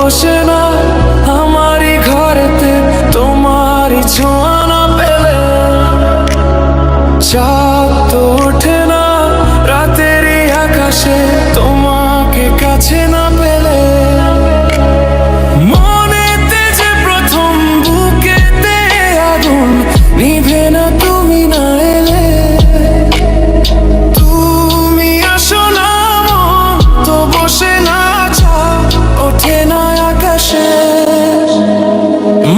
বসে না আমারই ঘরেতে তোমারই ছোঁয়া না পেলে। চাঁদ তো ওঠে না রাতেরই আকাশে তোমাকে কাছে না পেলে। মনেতে যে প্রথম বুকেতে আগুন নিভে না তুমি না এলে। তুমি আসো না মন তো বসে না, চাঁদ ওঠে না আকাশে।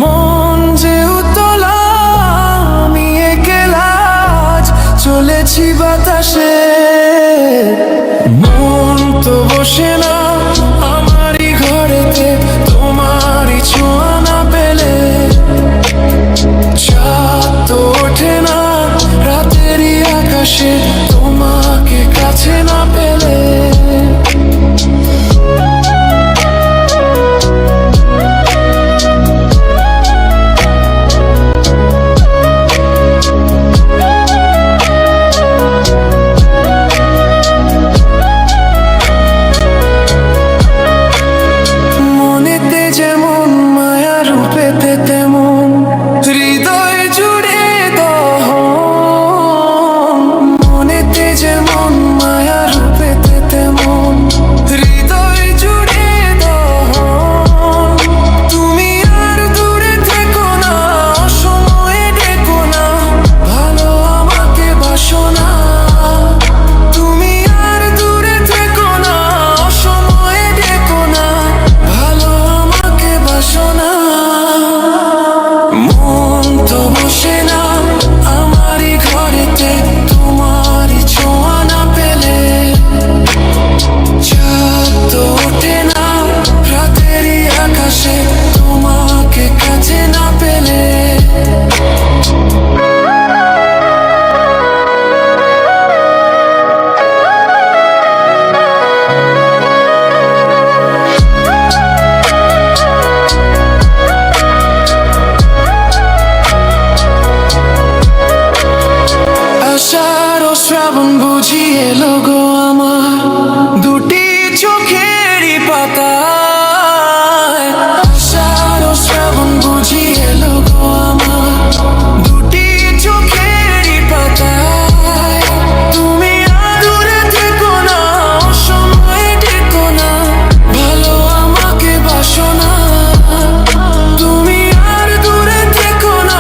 মন যে উতলা আমি একলা আজ চলেছি বাতাসে। মন তো বসে না আমারই ঘরেতে তোমারই ছোঁয়া না পেলে। চাঁদ তো ওঠে না রাতেরই আকাশে তোমাকে কাছে না পেলে। মনেতে যেমন মায়া রূপেতে তেমন হৃদয় জুড়ে দহন। মনেতে যেমন মায়া রূপেতে তেমন হৃদয় জুড়ে দহন। তুমি আর দূরে থেকো না, অসময়ে ডেকো না, ভালো আমাকে বাসো না। তুমি আর দূরে থেকো না, অসময়ে ডেকো না, ভালো আমাকে বাসো না। মন তো বসে না আমারই ঘরেতে তোমারই ছোঁয়া না পেলে। চাঁদ তো ওঠে না রাতেরই আকাশে তোমাকে কাছে না পেলে। আষাঢ় ও শ্রাবণ বুঝি এলো গো আমার দুটি চোখেরই পাতায়। আষাঢ় ও শ্রাবণ বুঝি এলো গো আমার দুটি চোখেরই পাতায়। তুমি আর দূরে থেকো না, অসময়ে ডেকো না, ভালো আমাকে বাসো না। তুমি আর দূরে থেকো না,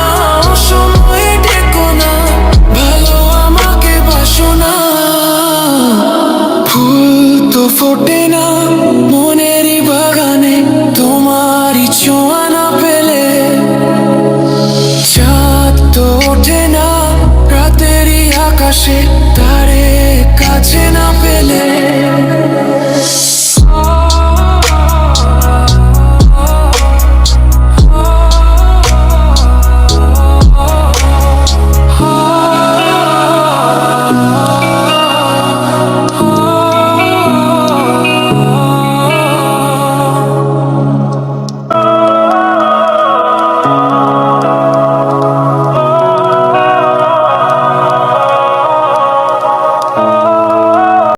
অসময়ে ডেকো না, ভালো আমাকে বাসো না। ফুল তো ফোটে না